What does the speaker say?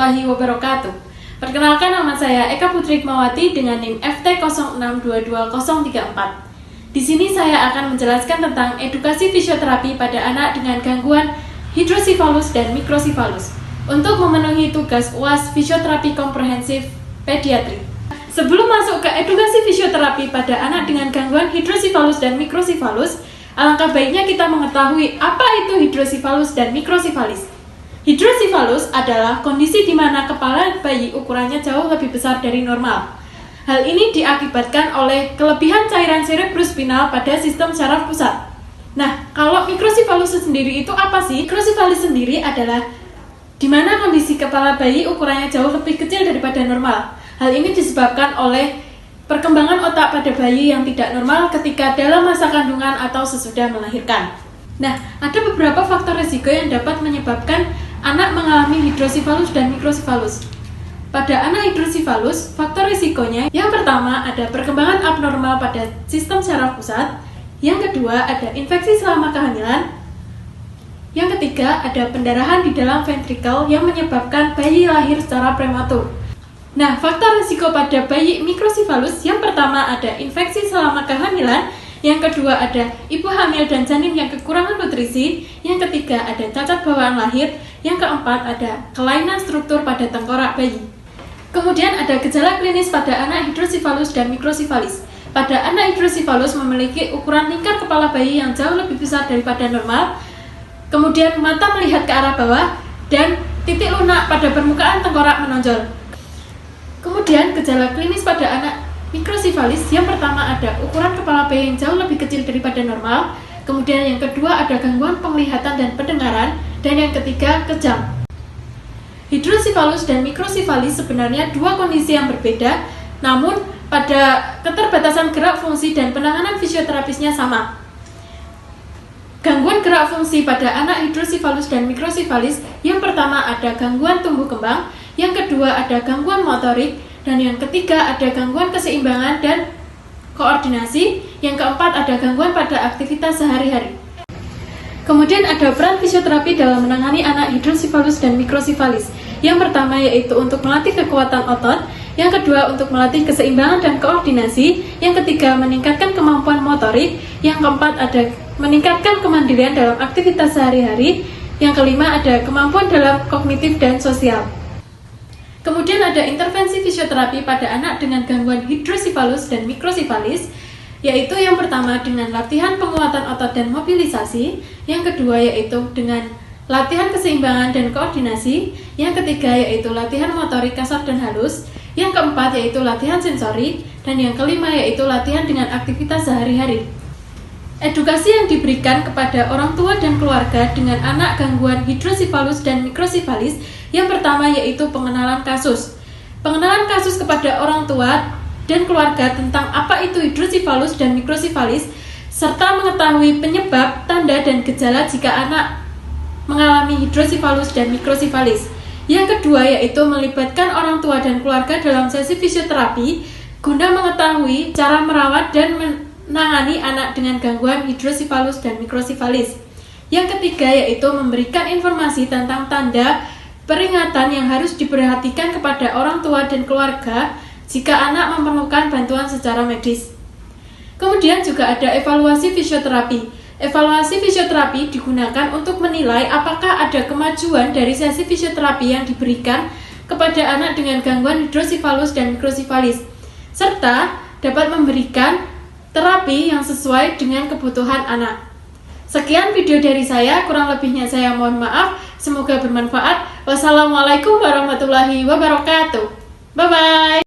warahmatullahi wabarakatuh. Perkenalkan, nama saya Eka Putri Hikmawati dengan NIM FT0622034. Di sini saya akan menjelaskan tentang edukasi fisioterapi pada anak dengan gangguan hidrosipalus dan mikrosipalus untuk memenuhi tugas UAS Fisioterapi Komprehensif Pediatri. Sebelum masuk ke edukasi fisioterapi pada anak dengan gangguan hidrosipalus dan mikrosipalus, alangkah baiknya kita mengetahui apa itu hidrosipalus dan mikrosifalis. Hidrosipalus adalah kondisi di mana kepala bayi ukurannya jauh lebih besar dari normal. Hal ini diakibatkan oleh kelebihan cairan cerebrospinal pada sistem saraf pusat. Nah, kalau mikrosipalus sendiri itu apa sih? Mikrosifalis sendiri adalah di mana kondisi kepala bayi ukurannya jauh lebih kecil daripada normal. Hal ini disebabkan oleh perkembangan otak pada bayi yang tidak normal ketika dalam masa kandungan atau sesudah melahirkan. Nah, ada beberapa faktor risiko yang dapat menyebabkan anak mengalami hidrosipalus dan mikrosipalus. Pada anak hidrosipalus, faktor risikonya yang pertama ada perkembangan abnormal pada sistem saraf pusat, yang kedua ada infeksi selama kehamilan, yang ketiga ada pendarahan di dalam ventrikel yang menyebabkan bayi lahir secara prematur. Nah, faktor risiko pada bayi mikrosipalus yang pertama ada infeksi selama kehamilan, yang kedua ada ibu hamil dan janin yang kekurangan nutrisi, yang ketiga ada cacat bawaan lahir, yang keempat ada kelainan struktur pada tengkorak bayi. Kemudian ada gejala klinis pada anak hidrosipalus dan mikrosifalis. Pada anak hidrosipalus memiliki ukuran lingkar kepala bayi yang jauh lebih besar daripada normal, kemudian mata melihat ke arah bawah, dan titik lunak pada permukaan tengkorak menonjol. Kemudian gejala klinis pada anak mikrosifalis yang pertama ada ukuran kepala bayi yang jauh lebih kecil daripada normal, kemudian yang kedua ada gangguan penglihatan dan pendengaran, dan yang ketiga kejang. Hidrosipalus dan mikrosifalis sebenarnya dua kondisi yang berbeda, namun pada keterbatasan gerak fungsi dan penanganan fisioterapisnya sama. Gangguan gerak fungsi pada anak hidrosipalus dan mikrosifalis yang pertama ada gangguan tumbuh kembang, yang kedua ada gangguan motorik, dan yang ketiga ada gangguan keseimbangan dan koordinasi, yang keempat ada gangguan pada aktivitas sehari-hari. Kemudian ada peran fisioterapi dalam menangani anak hidrosipalus dan mikrosifalis. Yang pertama yaitu untuk melatih kekuatan otot, yang kedua untuk melatih keseimbangan dan koordinasi, yang ketiga meningkatkan kemampuan motorik, yang keempat ada meningkatkan kemandirian dalam aktivitas sehari-hari, yang kelima ada kemampuan dalam kognitif dan sosial. Kemudian ada intervensi fisioterapi pada anak dengan gangguan hidrosipalus dan mikrosifalis, yaitu yang pertama dengan latihan penguatan otot dan mobilisasi, yang kedua yaitu dengan latihan keseimbangan dan koordinasi, yang ketiga yaitu latihan motorik kasar dan halus, yang keempat yaitu latihan sensori, dan yang kelima yaitu latihan dengan aktivitas sehari-hari. Edukasi yang diberikan kepada orang tua dan keluarga dengan anak gangguan hidrosipalus dan mikrosifalis yang pertama yaitu pengenalan kasus. Pengenalan kasus kepada orang tua dan keluarga tentang apa itu hidrosipalus dan mikrosifalis, serta mengetahui penyebab, tanda, dan gejala jika anak mengalami hidrosipalus dan mikrosifalis. Yang kedua yaitu melibatkan orang tua dan keluarga dalam sesi fisioterapi guna mengetahui cara merawat dan menangani anak dengan gangguan hidrosipalus dan mikrosifalis. Yang ketiga yaitu memberikan informasi tentang tanda peringatan yang harus diperhatikan kepada orang tua dan keluarga jika anak memerlukan bantuan secara medis. Kemudian juga ada evaluasi fisioterapi. Evaluasi fisioterapi digunakan untuk menilai apakah ada kemajuan dari sesi fisioterapi yang diberikan kepada anak dengan gangguan hidrosipalus dan mikrosifalis, serta dapat memberikan terapi yang sesuai dengan kebutuhan anak. Sekian video dari saya, kurang lebihnya saya mohon maaf, semoga bermanfaat. Wassalamualaikum warahmatullahi wabarakatuh. Bye-bye.